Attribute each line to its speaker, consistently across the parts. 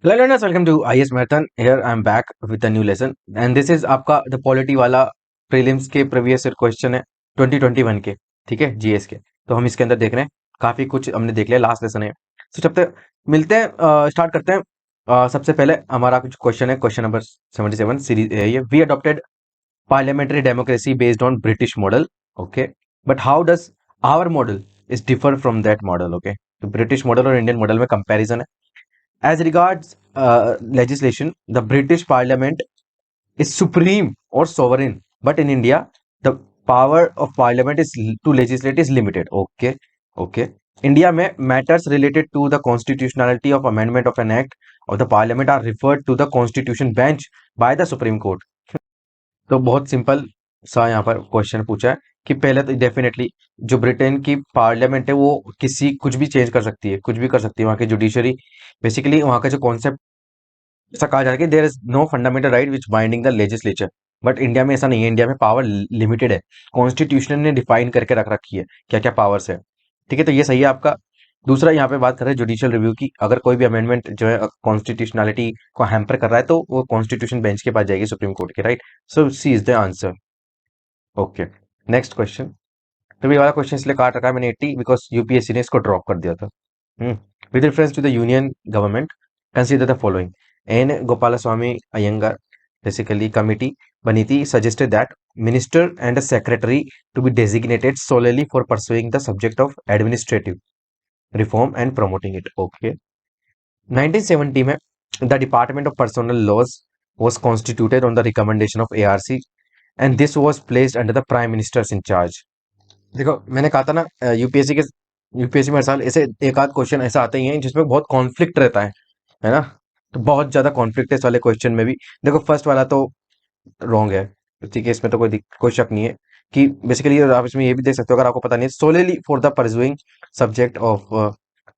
Speaker 1: Hello learners, welcome to IS Marathon. Here I am back with a new lesson and this is आपका the polity वाला prelims के previous year question है 2021 के। ठीक है, GS के। तो हम इसके अंदर देख रहे हैं, काफी कुछ हमने देख लिया, लास्ट लेसन है। तो जब तक मिलते हैं, स्टार्ट करते हैं। सबसे पहले हमारा कुछ क्वेश्चन है, क्वेश्चन नंबर 77 सीरीज है ये। We adopted parliamentary democracy based on British model, okay, but how does our model is differ from that model. Okay, तो ब्रिटिश मॉडल और इंडियन मॉडल में कंपैरिजन है। As regards legislation, the British Parliament is supreme or sovereign, but in India, the power of Parliament is to legislate is limited. Okay, okay. India में matters related to the constitutionality of amendment of an act of the Parliament are referred to the Constitution bench by the Supreme Court. तो बहुत simple सा यहाँ पर question पूछा है कि पहले तो डेफिनेटली जो ब्रिटेन की पार्लियामेंट है वो किसी कुछ भी चेंज कर सकती है, कुछ भी कर सकती है। वहाँ की जुडिशरी बेसिकली वहाँ का जो कॉन्सेप्ट ऐसा कहा जाता है कि there is no fundamental right which binding the legislature. But India में ऐसा नहीं है, इंडिया में पावर लिमिटेड है। कॉन्स्टिट्यूशन ने डिफाइन करके रख रखी है क्या क्या पावर्स है। ठीक है, तो ये सही है आपका। दूसरा यहाँ पे बात कर रहे हैं जुडिशियल रिव्यू की। अगर कोई भी अमेंडमेंट जो है कॉन्स्टिट्यूशनलिटी को हैम्पर कर रहा है तो वो कॉन्स्टिट्यूशन बेंच के पास जाएगी, सुप्रीम कोर्ट के, right. So C is the answer. Okay, next question. तो ये वाला क्वेश्चन इसलिए काट रखा है मैंने 80 बिकॉज यूपीएससी ने इसको ड्रॉप कर दिया था। With reference to the union government consider the following. N Gopalaswami Ayyangar basically committee बनी थी, suggested that minister and a secretary to be designated solely for pursuing the subject of administrative reform and promoting it. Okay, 1970 में the Department of Personal Laws was constituted on the recommendation of ARC and this was placed under the Prime Minister's in charge. देखो मैंने कहा था ना, UPSC में हर साल ऐसे एक आध क्वेश्चन ऐसा आते ही हैं जिसमें बहुत कॉन्फ्लिक्ट रहता है ना। तो बहुत ज्यादा कॉन्फ्लिक्ट है इस वाले क्वेश्चन में भी। देखो फर्स्ट वाला तो रॉन्ग है, ठीक है, इसमें तो कोई शक नहीं है कि बेसिकली आप इसमें ये भी देख सकते हो, अगर आपको पता नहीं है, सोलेली for the pursuing subject of,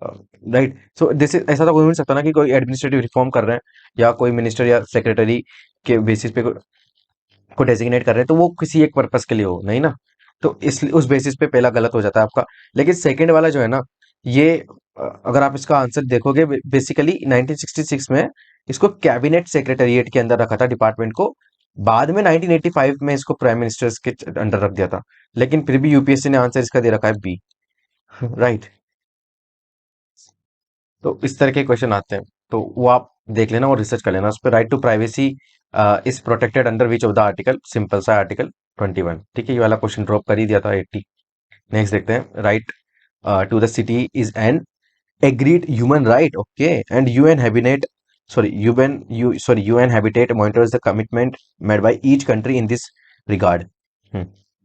Speaker 1: right. So this is, ऐसा तो कोई हो नहीं सकता ना कि कोई एडमिनिस्ट्रेटिव रिफॉर्म कर रहे हैं या कोई मिनिस्टर या सेक्रेटरी के बेसिस पे को डेजिग्नेट कर रहे हैं तो वो किसी एक पर्पस के लिए हो, नहीं ना। तो इस उस बेसिस पे पहला गलत हो जाता है आपका। लेकिन सेकंड वाला जो है ना, ये अगर आप इसका आंसर देखोगे बेसिकली 1966 में इसको कैबिनेट सेक्रेटरिएट के अंदर रखा था डिपार्टमेंट को। बाद में 1985 में इसको प्राइम मिनिस्टर्स के अंडर रख दिया था। लेकिन फिर भी यूपीएससी ने आंसर इसका दे रखा है बी, राइट। तो इस तरह के क्वेश्चन आते हैं, तो वो आप देख लेना और रिसर्च कर लेना उस पर। Right to privacy is protected under which of the article, simple सा आर्टिकल 21। ठीक है, ये वाला क्वेश्चन ड्रॉप कर ही दिया था 80। नेक्स्ट देखते हैं। Right to the city is an agreed human right, okay, and UN habitat UN habitat monitors the commitment made by each country in this regard.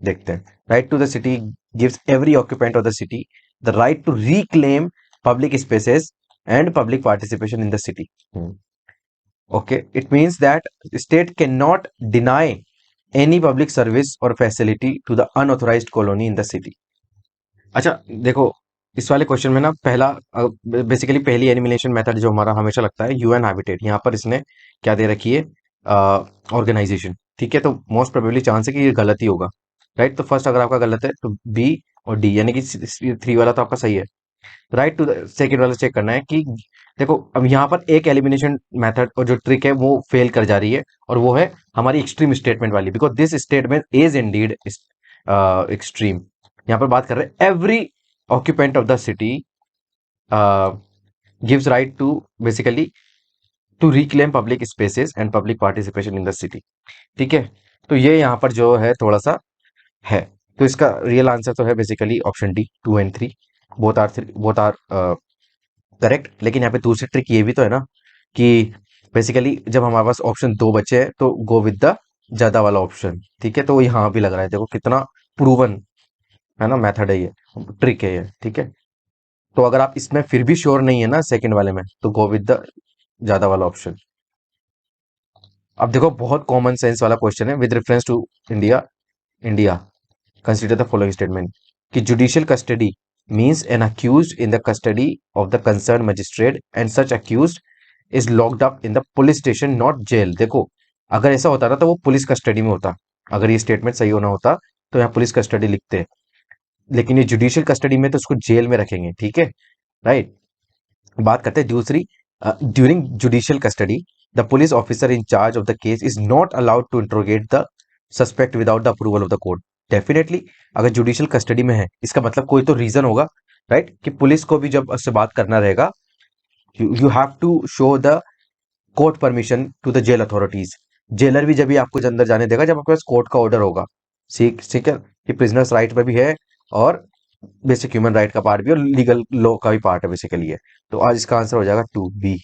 Speaker 1: देखते हैं। Right to the city gives every occupant of the city the right to reclaim public spaces and public participation in the city. Okay, it means that state cannot deny any public service or facility to the unauthorized colony in the city. अच्छा देखो, इस वाले question में ना पहला basically पहली elimination method जो हमारा हमेशा लगता है यूएन हैबिटेट। यहाँ पर इसने क्या दे रखी है, ऑर्गेनाइजेशन। ठीक है, तो मोस्ट प्रोबेबली चांस है कि ये गलत ही होगा, राइट। तो फर्स्ट अगर आपका गलत है तो बी और डी, यानी कि 3 वाला तो आपका सही है। राइट टू सेकेंड वाला चेक करना है कि देखो अब यहाँ पर एक एलिमिनेशन मेथड और जो ट्रिक है वो फेल कर जा रही है, और वो है हमारी एक्सट्रीम स्टेटमेंट वाली, because this statement is indeed extreme. यहाँ पर बात कर रहे हैं every occupant of the city gives right to basically to reclaim public spaces and public participation in the city. ठीक है, तो ये यहाँ पर जो है थोड़ा सा है। तो इसका रियल आंसर तो है basically option D, 2 and 3 both are correct. लेकिन यहाँ पे दूसरी ट्रिक ये भी तो है ना कि बेसिकली जब हमारे पास ऑप्शन 2 बचे हैं तो गो विद द ज्यादा वाला ऑप्शन। ठीक है, तो वो यहाँ भी लग रहा है, देखो कितना प्रूवन है ना मेथड है, ये ट्रिक है ये। ठीक है, तो अगर आप इसमें फिर भी श्योर नहीं है ना सेकंड वाले में, तो गो विद द ज्यादा वाला ऑप्शन। अब देखो बहुत कॉमन सेंस वाला क्वेश्चन है। With reference to India India consider the following statement कि judicial custody means an accused in the custody of the concern magistrate and such accused is locked up in the police station not jail. देखो अगर ऐसा होता ना तो वो police custody में होता, अगर ये स्टेटमेंट सही होना होता तो यहाँ पुलिस कस्टडी लिखते हैं। लेकिन ये जुडिशियल कस्टडी में तो उसको जेल में रखेंगे। ठीक है, राइट। बात करते हैं दूसरी during judicial custody the police officer in charge of the case is not allowed to interrogate the suspect without the approval of the court. Definitely अगर जुडिशियल कस्टडी में है इसका मतलब कोई तो रीजन होगा, राइट, कि पुलिस को भी जब उससे बात करना रहेगा, you have to show the court permission to the jail authorities. Jailer भी जब भी आपको अंदर जाने देगा जब आपके पास कोर्ट का ऑर्डर होगा। ठीक है, कि प्रिजनर्स राइट में भी है और बेसिक ह्यूमन राइट का पार्ट भी और लीगल लॉ का भी पार्ट है बेसिकली है। तो आज इसका आंसर हो जाएगा 2B।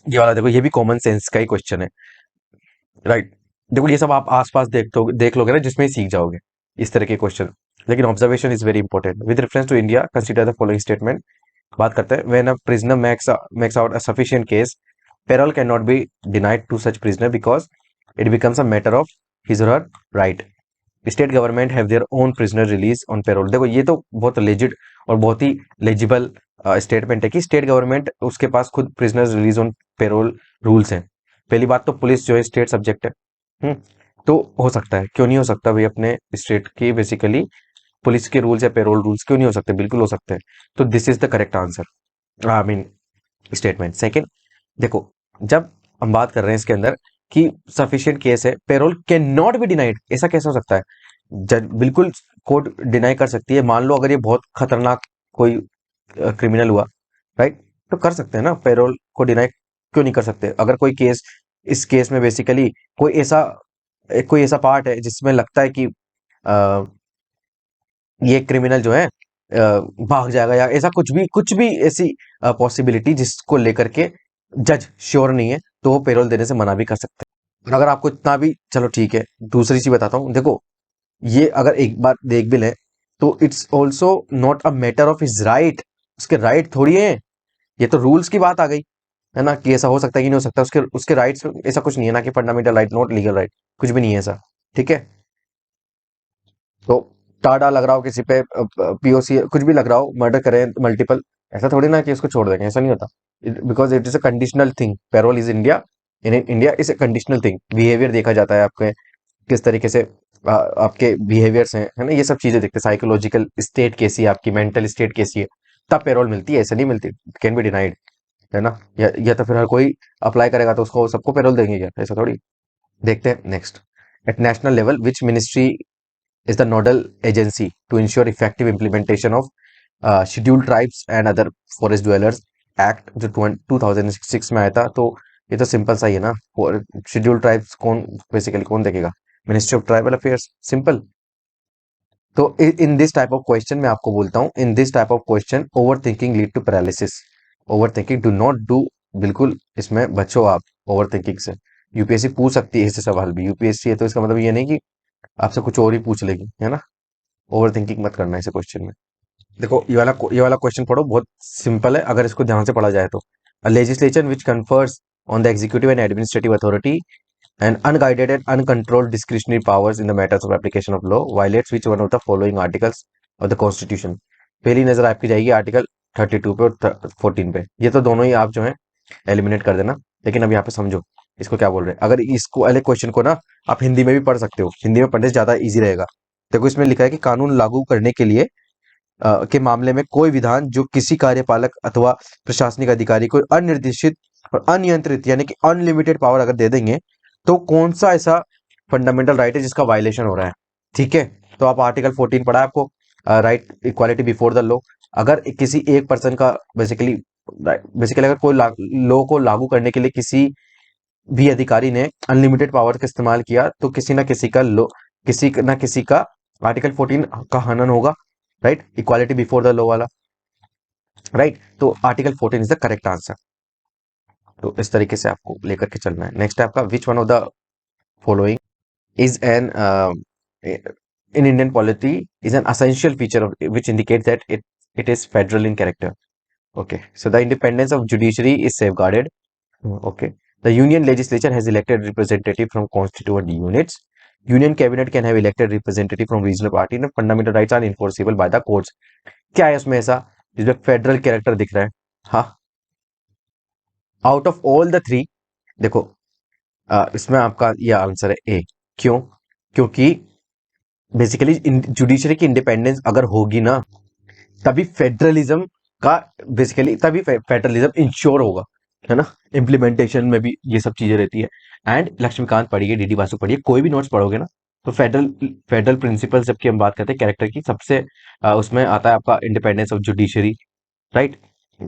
Speaker 1: ये वाला देखो, ये भी कॉमन सेंस का ही क्वेश्चन है, राइट। देखो ये सब आप आसपास देख लोगे ना, जिसमें ही सीख जाओगे इस तरह के क्वेश्चन। लेकिन observation is very important. With reference to India consider the following statement. बात करते हैं, when a prisoner makes out a sufficient case, parole cannot be denied to such prisoner because it becomes a matter of his or her right. State government have their own prisoner release on payroll. देखो ये तो बहुत लेजिड और बहुत ही legible statement है कि state government उसके पास खुद prisoner release on payroll rules हैं। पहली बात तो पुलिस जो है स्टेट सब्जेक्ट है। हम्म, तो हो सकता है, क्यों नहीं हो सकता भाई, अपने स्टेट की बेसिकली पुलिस के रूल्स या पेरोल रूल्स क्यों नहीं हो सकते, बिल्कुल हो सकते हैं। तो this is the correct answer, I mean statement. Second, देखो जब हम बात कर रहे हैं इसके अंदर कि सफिशिएंट केस है, payroll can not be denied, ऐसा कैसे हो सकता है? जज बिल्कुल कोर्ट डिनाई कर सकती है। मान लो अगर ये बहुत खतरनाक कोई क्रिमिनल हुआ, राइट, तो कर सकते हैं ना, पेरोल को डिनाई क्यों नहीं कर सकते? अगर कोई केस, इस केस में बेसिकली कोई ऐसा पार्ट है जिसमें लगता है कि अ, ये क्रिमिनल जो है भाग जाएगा या ऐसा कुछ भी ऐसी पॉसिबिलिटी जिसको लेकर के जज श्योर नहीं है, तो वो पेरोल देने से मना भी कर सकते हैं। और अगर आपको इतना भी, चलो ठीक है, दूसरी चीज बताता हूँ। देखो ये अगर एक बार देख भी लें तो it's also not a matter of his right. उसके राइट थोड़ी है, ये तो रूल्स की बात आ गई, है ना, कि ऐसा हो सकता है कि नहीं हो सकता। उसके उसके राइट्स ऐसा कुछ नहीं है ना, कि fundamental right not legal right, कुछ भी नहीं है ऐसा। ठीक है, तो टाडा लग रहा हो किसी पे, पीओसी कुछ भी लग रहा हो, मर्डर करें मल्टीपल, ऐसा थोड़ी ना कि उसको छोड़ देंगे, ऐसा नहीं होता। Because it is a conditional thing, payroll is India, in India is a conditional thing. Behaviour देखा जाता है आपके, किस तरीके से आपके बिहेवियर्स हैं, है ना, ये सब चीजें देखते हैं। साइकोलॉजिकल स्टेट कैसी है आपकी, मेंटल स्टेट कैसी है, तब पेरोल मिलती है, ऐसे नहीं मिलती, कैन बी डिनाइड, है ना। या तो फिर हर कोई अप्लाई करेगा तो उसको सबको पेरोल देंगे क्या? ऐसा थोड़ी। देखते हैं next. At national level which ministry is the nodal agency to ensure effective implementation of scheduled tribes and other forest dwellers act जो 2006 में आया था। तो ये तो सिंपल सा ही है ना, शेड्यूल्ड ट्राइब्स कौन बेसिकली कौन देखेगा? Ministry of tribal affairs, simple. तो in this type of question मैं आपको बोलता हूँ, in this type of question over thinking lead to paralysis. Over thinking do not do, बिल्कुल इसमें बचो आप ओवर थिंकिंग से। यूपीएससी पूछ सकती है ऐसे सवाल भी, यूपीएससी है तो इसका मतलब ये नहीं कि आपसे कुछ और ही पूछ लेगी, है ना। ओवर थिंकिंग मत करना ऐसे क्वेश्चन में। देखो ये वाला क्वेश्चन पढ़ो, बहुत सिंपल है अगर इसको ध्यान से पढ़ा जाए तो। A legislation which confers on the executive and administrative authority and unguided and uncontrolled discretionary powers in the matters of application of law violates which one of the following articles of the constitution। पहली नजर आपकी जाएगी article 32 पे और 14 पे। ये तो दोनों ही आप जो है एलिमिनेट कर देना। लेकिन अब यहाँ पे समझो इसको क्या बोल रहे हैं। अगर इसको वाले क्वेश्चन को ना आप हिंदी में भी पढ़ सकते हो, हिंदी में पढ़ने से ज्यादा इजी रहेगा। देखो इसमें लिखा है कि कानून लागू करने के लिए के मामले में कोई विधान जो किसी कार्यपालक अथवा प्रशासनिक अधिकारी को अनिर्देशित और अनियंत्रित यानी कि अनलिमिटेड पावर अगर दे देंगे, तो कौन सा ऐसा फंडामेंटल राइट है जिसका वायलेशन हो रहा है? ठीक है, तो आप आर्टिकल 14 पढ़ा है आपको, right equality before the law. अगर किसी एक पर्सन का बेसिकली अगर कोई लॉ को लागू करने के लिए किसी भी अधिकारी ने अनलिमिटेड पावर का इस्तेमाल किया, तो किसी ना किसी का लॉ, किसी ना किसी का आर्टिकल 14 का हनन होगा, right, equality before the law वाला, राइट। तो article 14 is the correct answer. तो इस तरीके से आपको लेकर के चलना है। नेक्स्ट है आपका, विच one of the following is an in Indian polity is an essential feature of which indicates that it is federal in character. Okay, so the independence of judiciary is safeguarded. Okay, the union legislature has elected representative from constituent units. Union cabinet can have elected representative from regional party and fundamental rights are enforceable by the courts. क्या है उसमें ऐसा जिसमें federal character दिख रहा है? हाँ, out of all the three, देखो इसमें आपका ये आंसर है ए। क्यों? क्योंकि बेसिकली जुडिशरी की इंडिपेंडेंस अगर होगी ना, तभी फेडरलिज्म का बेसिकली तभी फेडरलिज्म इंश्योर होगा, है ना। इम्प्लीमेंटेशन में भी ये सब चीजें रहती है। एंड लक्ष्मीकांत पढ़िए, डीडी वासु पढ़िए, कोई भी नोट्स पढ़ोगे ना, तो फेडरल फेडरल प्रिंसिपल जबकि हम बात करते हैं कैरेक्टर की, सबसे उसमें आता है आपका इंडिपेंडेंस ऑफ जुडिशरी, राइट।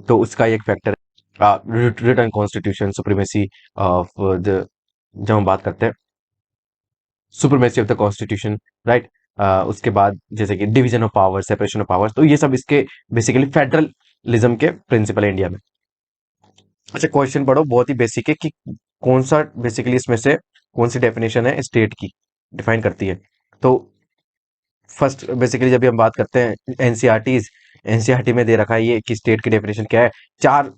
Speaker 1: तो उसका एक फैक्टर है return constitution, supremacy of the, जब हम बात करते हैं supremacy of the constitution, right. उसके बाद जैसे कि division of power, separation of powers, तो ये सब इसके बेसिकली फेडरलिज्म के प्रिंसिपल है इंडिया में। अच्छा, क्वेश्चन पढ़ो, बहुत ही बेसिक है कि कौन सा बेसिकली इसमें से कौन सी डेफिनेशन है स्टेट की, डिफाइन करती है। तो फर्स्ट बेसिकली जब भी हम बात करते हैं एनसीईआरटीज, एनसीईआरटी में दे रखा है ये कि स्टेट की डेफिनेशन क्या है। चार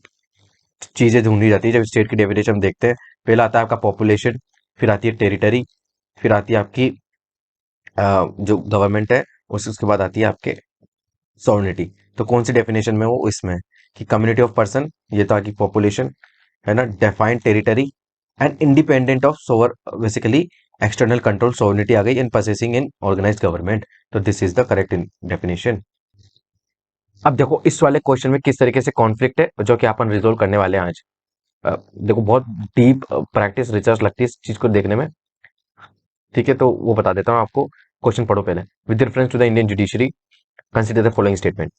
Speaker 1: चीजें ढूंढी जाती है जब स्टेट की डेफिनेशन हम देखते हैं। पहला आता है आपका पॉपुलेशन, फिर आती है टेरिटरी, फिर आती है आपकी जो गवर्नमेंट है, उसके बाद आती है आपके सॉवरेनिटी। तो कौन सी डेफिनेशन में वो इसमें है कि कम्युनिटी ऑफ पर्सन, ये तो आपकी पॉपुलेशन है ना, defined territory and independent of sover, basically external control, sovereignty आ गई, in possessing in organised government. तो this is the correct definition. अब देखो इस वाले क्वेश्चन में किस तरीके से कॉन्फ्लिक्ट है जो कि अपन रिजोल्व करने वाले हैं आज। देखो बहुत डीप प्रैक्टिस रिसर्च लगती है इस चीज को देखने में, ठीक है। तो वो बता देता हूँ आपको, क्वेश्चन पढ़ो पहले। With reference to the Indian judiciary consider the following statement.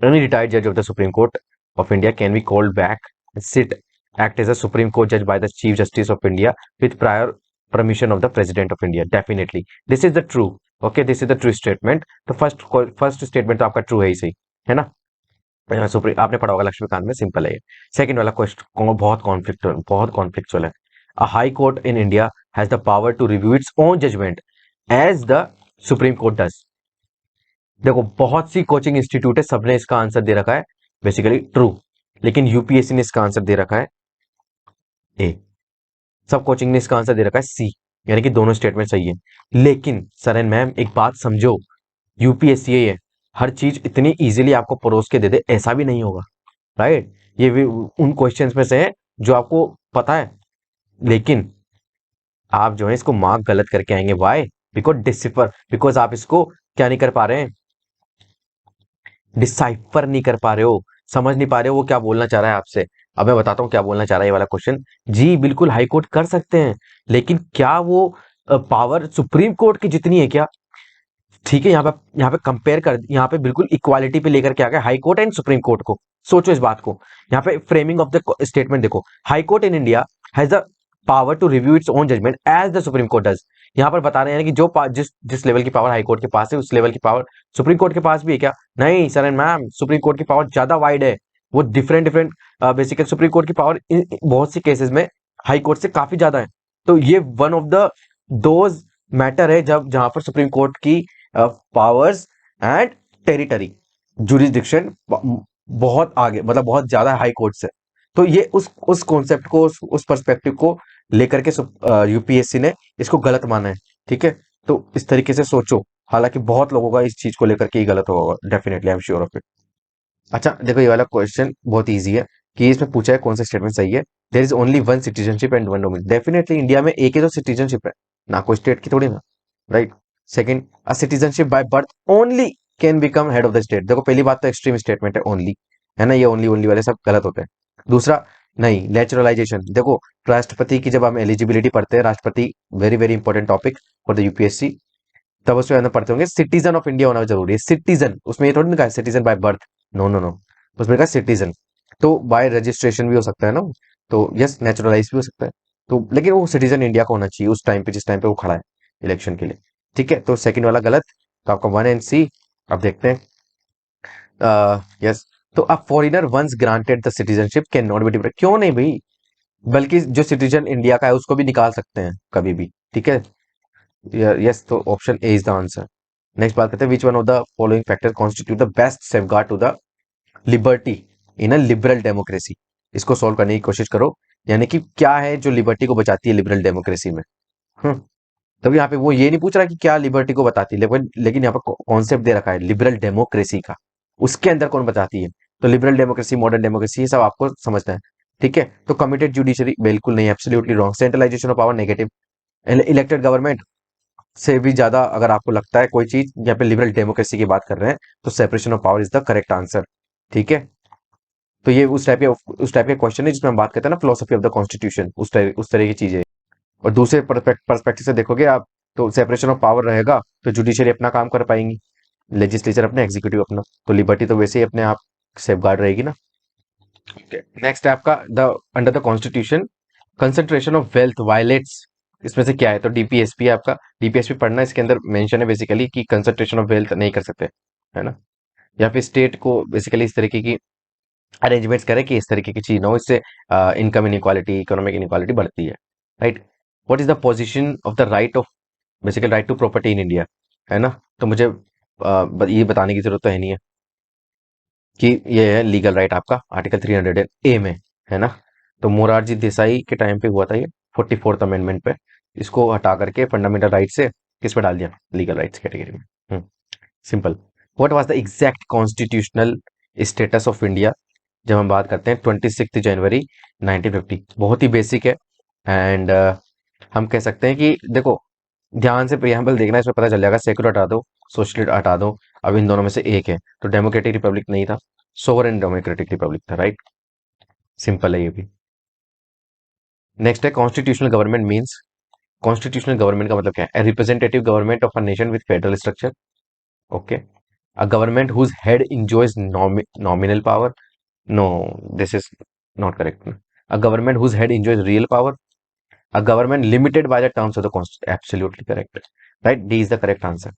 Speaker 1: Any retired judge of the Supreme Court of India can be called back and act as a Supreme Court judge by the Chief Justice of India with prior permission of the President of India. Definitely, this is the true. Okay, this is the true statement. तो first statement तो आपका true है ही सही, है ना। Supreme आपने पढ़ा होगा लक्ष्मीकांत में, सिंपल है ये। सेकंड वाला क्वेश्चन बहुत कॉन्फ्लिक्चुअल है। A high court in India has the power to review its own judgment as the Supreme Court does. देखो बहुत सी कोचिंग इंस्टीट्यूट है, सबने इसका आंसर दे रखा है बेसिकली ट्रू, लेकिन यूपीएससी ने इसका आंसर दे रखा है ए। सब कोचिंग ने इसका आंसर दे रखा है सी, यानी कि दोनों स्टेटमेंट सही है। लेकिन सर एंड मैम एक बात समझो, यूपीएससी है, हर चीज इतनी इजीली आपको परोस के दे दे ऐसा भी नहीं होगा, राइट। ये भी उन क्वेश्चंस में से है जो आपको पता है, लेकिन आप जो है इसको मार्क गलत करके आएंगे। वाई? बिकॉज आप इसको क्या नहीं कर पा रहे हैं, डिसाइफर नहीं कर पा रहे हो, समझ नहीं पा रहे हो वो क्या बोलना चाह रहा है आपसे। अब मैं बताता हूँ क्या बोलना चाह रहा है ये वाला क्वेश्चन। जी बिल्कुल हाई कोर्ट कर सकते हैं, लेकिन क्या वो पावर सुप्रीम कोर्ट की जितनी है क्या? ठीक है, यहाँ पे कंपेयर कर, यहाँ पे बिल्कुल इक्वालिटी पे लेकर के आ गए high court and supreme court को। सोचो इस बात को, यहाँ पे फ्रेमिंग ऑफ द स्टेटमेंट देखो, high court in India has the power to review its own judgment as the supreme court does. यहाँ पर बता रहे हैं कि जो जिस जिस लेवल की पावर हाई कोर्ट के पास है, उस लेवल की पावर सुप्रीम कोर्ट के पास भी है क्या? नहीं sir and ma'am, supreme court की पावर ज्यादा वाइड है। वो different different basically supreme court की पावर बहुत सी केसेस में हाई कोर्ट से काफी ज्यादा है। तो ये one of the those matter है जब जहां पर सुप्रीम कोर्ट की पावर्स एंड टेरिटरी जुरिस्डिक्शन बहुत आगे, मतलब बहुत ज्यादा हाई कोर्ट से। तो ये उस कॉन्सेप्ट को, उस पर्सपेक्टिव को लेकर के यूपीएससी ने इसको गलत माना है, ठीक है। तो इस तरीके से सोचो, हालांकि बहुत लोगों का इस चीज को लेकर के ही गलत होगा, definitely I am sure of it. अच्छा देखो ये वाला क्वेश्चन बहुत इजी है कि इसमें पूछा है कौन सा स्टेटमेंट सही है। There is only one citizenship and one domicile. Definitely India में एक ही तो सिटीजनशिप है ना, कोई स्टेट की थोड़ी ना, right. Second, a citizenship by birth only can become head of the state. देखो पहली बात तो एक्सट्रीम स्टेटमेंट है ओनली, है ना, ये ओनली ओनली वाले सब गलत होते हैं। दूसरा, नहीं नेचुरलाइजेशन, देखो राष्ट्रपति की जब हम एलिजिबिलिटी पढ़ते हैं, राष्ट्रपति very very important topic for the UPSC, तब उसमें अंदर पढ़ते होंगे सिटीजन ऑफ इंडिया होना जरूरी है। सिटीजन, उसमें ये थोड़ी ना कहा citizen by birth, no no no, उसमें कहा सिटीजन। तो बाय रजिस्ट्रेशन भी हो सकता है ना, तो यस नेचुरलाइज भी हो सकता है। तो लेकिन वो सिटीजन इंडिया का होना चाहिए उस टाइम पे जिस टाइम पे वो खड़ा है इलेक्शन के लिए, ठीक है। तो सेकंड वाला गलत, तो आपका वन एंड सी। अब देखते हैं, यस। तो अब foreigner once granted the citizenship can not be different, क्यों नहीं भाई, बल्कि जो सिटीजन इंडिया का है उसको भी निकाल सकते हैं कभी भी, ठीक है। यस, तो option A is the answer. Next बात करते हैं, which one of the following factor constitute the best safeguard to the liberty in a liberal democracy. इसको सॉल्व करने की कोशिश करो, यानी कि क्या है जो लिबर्टी को बचाती है लिबरल डेमोक्रेसी में। तब यहाँ पे वो ये नहीं पूछ रहा कि क्या लिबर्टी को बताती है, लेकिन यहाँ पर कॉन्सेप्ट दे रखा है लिबरल डेमोक्रेसी का, उसके अंदर कौन बताती है। तो लिबरल डेमोक्रेसी, मॉडर्न डेमोक्रेसी, ये सब आपको समझना है, ठीक है। तो कमिटेड जुडिशरी बिल्कुल नहीं, absolutely wrong. Centralisation of power negative. Elected government से भी ज्यादा अगर आपको लगता है कोई चीज यहाँ पे लिबरल डेमोक्रेसी की बात कर रहे हैं, तो separation of power is the correct answer, ठीक है। तो ये उस टाइप के क्वेश्चन है जिसमें हम बात करते हैं ना फिलोसफी ऑफ द कॉन्स्टिट्यूशन, उस तरह की चीजें। और दूसरे पर्सपेक्टिव से देखोगे आप, तो सेपरेशन ऑफ पावर रहेगा तो जुडिशरी अपना काम कर पाएंगी, लेजिस्लेचर अपना, एग्जीक्यूटिव अपना, तो लिबर्टी तो वैसे ही अपने आप सेफगार्ड रहेगी ना। नेक्स्ट है आपका the under the constitution concentration of wealth violets, इसमें से क्या है, तो डीपीएसपी है आपका। डीपीएसपी पढ़ना, इसके अंदर मेंशन है बेसिकली कि कंसंट्रेशन ऑफ वेल्थ नहीं कर सकते, है ना, या फिर स्टेट को बेसिकली इस तरीके की अरेंजमेंट्स करे कि इस तरीके की चीज ना हो, इससे इनकम इनइक्वालिटी, इकोनॉमिक इनइक्वालिटी बढ़ती है, right. What is the position of the right of, basically right to property in India, है ना। तो मुझे ये बताने की जरूरत तो है नहीं है कि ये है लीगल राइट आपका आर्टिकल 300 ए में, है ना। तो मोरारजी देसाई के टाइम पे हुआ था ये, 44th अमेंडमेंट पे। इसको हटा करके फंडामेंटल राइट से किस पे डाल दिया, लीगल राइट्स कैटेगरी में। Simple. What was the exact constitutional status of India, जब हम बात करते हैं 26 जनवरी 1950, बहुत ही बेसिक है। एंड हम कह सकते हैं कि देखो, ध्यान से प्रियम्बल देखना, इसमें पता चल जाएगा। सेक्युलर हटा दो, सोशलिस्ट हटा दो, अब इन दोनों में से एक है, तो डेमोक्रेटिक रिपब्लिक नहीं था, सोवरेन डेमोक्रेटिक रिपब्लिक था, राइट। सिंपल है ये भी। नेक्स्ट है constitutional government means, constitutional government का मतलब क्या है, representative government of a nation with federal structure, okay. A government whose head enjoys nominal power, no, this is not correct. A government whose head enjoys real power, a government limited by the terms of the constitution, absolutely correct, right, D is the correct answer.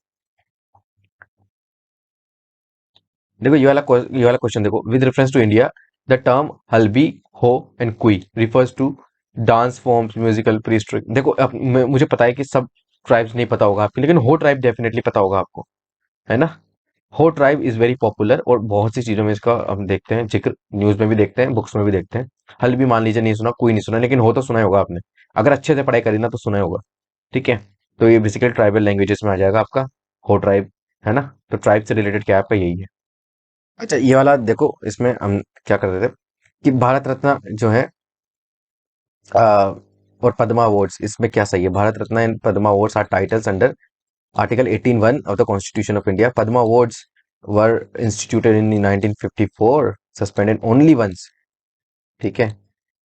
Speaker 1: देखो ये वाला question देखो, with reference to India the term Halbi, Ho and Kui refers to dance forms, musical प्रीस्ट्रिक। देखो मुझे पता है कि सब ट्राइब्स नहीं पता होगा आपके, लेकिन हो ट्राइब डेफिनेटली पता होगा आपको, है ना। हो ट्राइब इज वेरी पॉपुलर और बहुत सी चीजों में इसका हम देखते हैं जिक्र, न्यूज में भी देखते हैं, बुक्स में भी देखते हैं। हल्बी मान लीजिए नहीं सुना, कोई नहीं सुना, लेकिन हो तो सुना ही होगा आपने, अगर अच्छे से पढ़ाई करी ना तो सुना ही होगा, ठीक है। तो ये बेसिकली ट्राइबल लैंग्वेजेस में आ जाएगा आपका हो ट्राइब, है ना। तो ट्राइब से रिलेटेड क्या है आपका, यही है। अच्छा ये वाला देखो, इसमें हम क्या करते थे कि भारत रत्न जो है आ, और पद्मा अवार्ड्स, इसमें क्या सही है, Bharat Ratna and Padma awards are titles under article 18(1) of the Constitution of India. Padma Awards were instituted in 1954, suspended only once, ठीक है।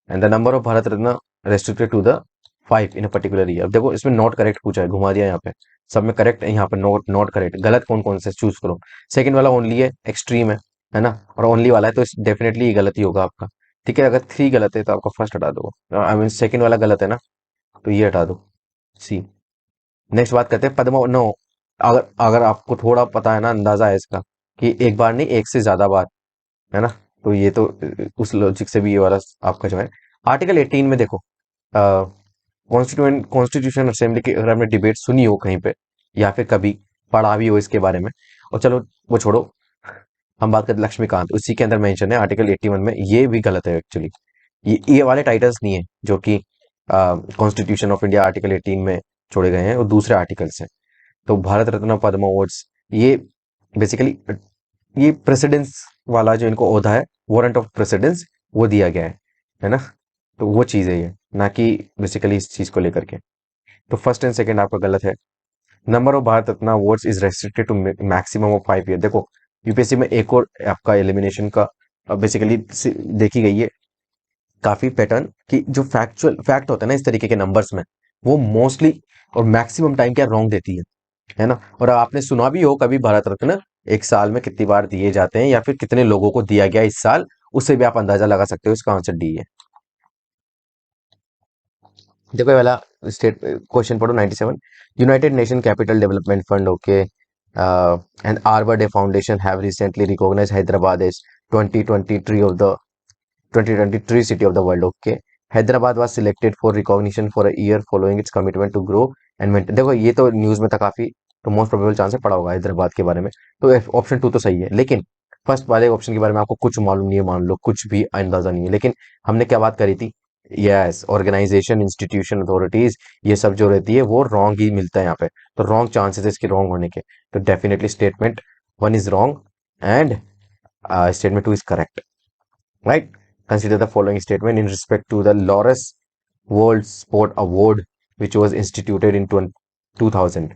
Speaker 1: And the number of Bharat Ratna restricted to the 5 in a particular year. अब देखो इसमें not correct पूछा है, घुमा दिया यहाँ पे, सब में करेक्ट है, यहाँ पे नॉट नॉट करेक्ट, गलत कौन कौन से चूज करो। सेकंड वाला ओनली है, एक्सट्रीम है ना, और ओनली वाला है, तो डेफिनेटली ये गलत ही होगा आपका, ठीक है। अगर 3 गलत है तो आपका फर्स्ट हटा दो, आई मीन सेकंड वाला गलत है ना, तो ये हटा दो, सी। नेक्स्ट बात करते हैं पद्मा, नो, अगर अगर आपको थोड़ा पता है ना, अंदाजा है इसका कि एक बार नहीं, एक से ज्यादा बार, है ना, तो ये तो उस लॉजिक से भी ये वाला आपका जो है आर्टिकल 18 में देखो, कॉन्स्टिट्यूशन असेंबली की अगर आपने डिबेट सुनी हो कहीं पे, या फिर कभी पढ़ा भी हो इसके बारे में, और चलो वो छोड़ो, हम बात करते हैं लक्ष्मीकांत, उसी के अंदर मेंशन है आर्टिकल 81 में, ये भी गलत है एक्चुअली। ये वाले टाइटल्स नहीं है जो कि कॉन्स्टिट्यूशन ऑफ इंडिया आर्टिकल 18 में छोड़े गए हैं, और दूसरे आर्टिकल्स हैं। तो भारत रत्न पद्म अवार्ड्स, ये बेसिकली ये प्रेसिडेंस वाला जो इनको ओहदा है, वारंट ऑफ प्रेसिडेंस, वो दिया गया है ना। तो वो चीज़ है ये, ना कि बेसिकली इस चीज़ को लेकर के। तो फर्स्ट एंड सेकंड आपका गलत है। Number of Bharat Ratna awards is restricted to maximum of 5 year. देखो यूपीएससी में एक और आपका एलिमिनेशन का बेसिकली देखी गई है काफी पैटर्न, कि जो फैक्चुअल फैक्ट होता है ना इस तरीके के नंबर्स में, वो मोस्टली और मैक्सिमम टाइम क्या रॉन्ग देती है ना। और आपने सुना भी हो कभी भारत रत्न एक साल में कितनी बार दिए जाते हैं, या फिर कितने लोगों को दिया गया इस साल, उससे भी आप अंदाजा लगा सकते हो, इसका आंसर डी है। देखो ये वाला स्टेट क्वेश्चन पढ़ो, 97, United Nation Capital Development Fund, okay, and Arbor Day Foundation have recently recognised Hyderabad as 2023 of the 2023 city of the world, okay. Hyderabad was selected for recognition for a year following its commitment to grow and maintain। देखो ये तो news में था काफी, तो most probable chance है पड़ा होगा हैदराबाद के बारे में, तो ऑप्शन 2 तो सही है। लेकिन फर्स्ट वाले ऑप्शन के बारे में आपको कुछ मालूम नहीं है, मान लो कुछ भी अंदाजा नहीं है, लेकिन हमने क्या बात करी थी, यस, ऑर्गेनाइजेशन, इंस्टीट्यूशन, अथॉरिटीज, ये सब जो रहती है वो रॉन्ग ही मिलता है यहाँ पे, तो रॉन्ग चांसेस है इसके रॉन्ग होने के। तो definitely statement 1 is wrong and statement 2 is correct, right? Consider the following statement in respect to the Lawrence World Sport Award, which was instituted in 2000.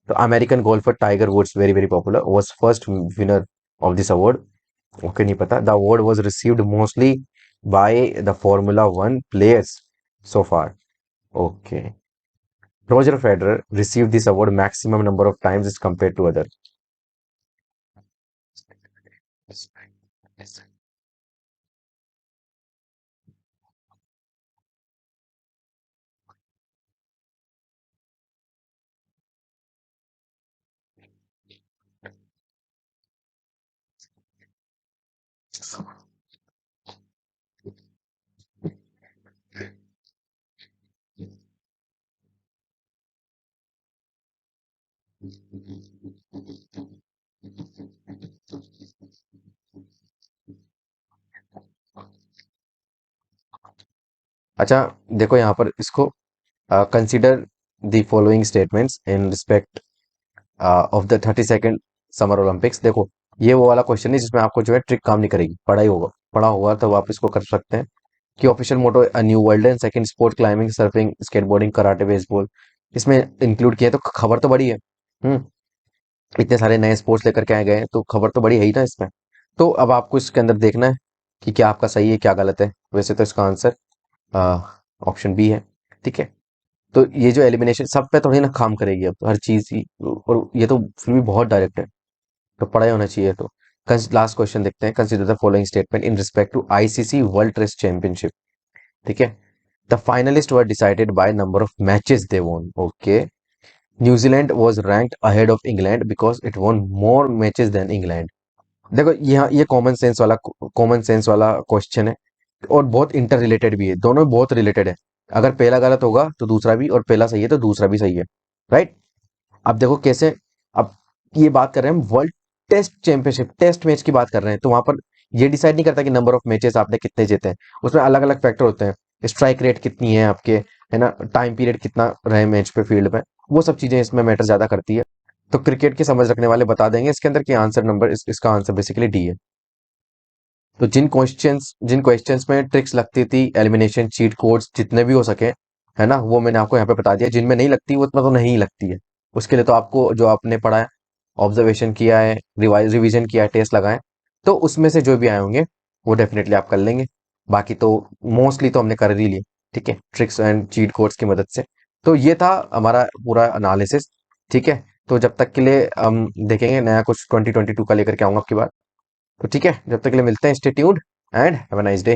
Speaker 1: The American golfer Tiger Woods, very very popular, was first winner of this award. Okay, नहीं पता। The award was received mostly by the formula one players so far. Okay. Roger Federer received this award maximum number of times as compared to other। अच्छा, देखो यहाँ पर इसको consider the following statements in respect of the 32nd summer Olympics. देखो, ये वो वाला question है जिसमें आपको जो है ट्रिक काम नहीं करेगी, पढ़ा होगा तो आप इसको कर सकते हैं कि official motto a new world and second sport climbing, surfing, skateboarding, karate, baseball, इसमें इंक्लूड किया है, तो खबर तो बड़ी है। हम्म इतने सारे नए स्पोर्ट्स लेकर के आए गए हैं, तो खबर तो बड़ी है ही ना इसमें। तो अब आपको इसके अंदर देखना है कि क्या आपका सही है क्या गलत है। वैसे तो इसका आंसर ऑप्शन बी है। ठीक है। तो ये जो एलिमिनेशन सब पे थोड़ी ना काम करेगी अब हर चीज ही, और ये तो फिर भी बहुत डायरेक्ट है, तो पढ़ा ही होना चाहिए। तो लास्ट क्वेश्चन देखते हैं। Consider the following statement in respect to ICC world test championship. ठीक है। The finalist were decided by number of matches they won. Okay. New Zealand was ranked ahead of England because it won more matches than England. देखो, यहाँ ये common sense वाला question है, और बहुत inter related भी है, दोनों बहुत रिलेटेड है। अगर पहला गलत होगा तो दूसरा भी, और पहला सही है तो दूसरा भी सही है। राइट। अब देखो कैसे। अब ये बात कर रहे हैं हम World test Championship, test match की बात कर रहे हैं, तो वहां पर ये डिसाइड नहीं करता कि नंबर ऑफ मैचेस आपने कितने जीते हैं। उसमें अलग अलग फैक्टर होते हैं। स्ट्राइक रेट कितनी है आपके, है ना, टाइम पीरियड कितना रहे मैच पे फील्ड में, वो सब चीजें इसमें मैटर ज्यादा करती है। तो क्रिकेट की समझ रखने वाले बता देंगे इसके अंदर कि आंसर नंबर इसका आंसर बेसिकली डी है। तो जिन क्वेश्चंस में ट्रिक्स लगती थी, एलिमिनेशन चीट कोड्स जितने भी हो सके, है ना, वो मैंने आपको यहाँ पे बता दिया। जिनमें नहीं लगती वो उतना तो नहीं लगती है। उसके लिए तो आपको जो आपने पढ़ा है, ऑब्जर्वेशन किया है, रिवीजन किया है, टेस्ट लगाए, तो उसमें से जो भी आए होंगे वो डेफिनेटली आप कर लेंगे। बाकी तो मोस्टली तो हमने कर ही लिए। ठीक है, ट्रिक्स एंड चीट कोड्स की मदद से। तो ये था हमारा पूरा एनालिसिस। ठीक है। तो जब तक के लिए हम देखेंगे नया कुछ 2022 का लेकर के आऊंगा आपकी बात। तो ठीक है, जब तक के लिए मिलते हैं। Stay tuned and have a nice day.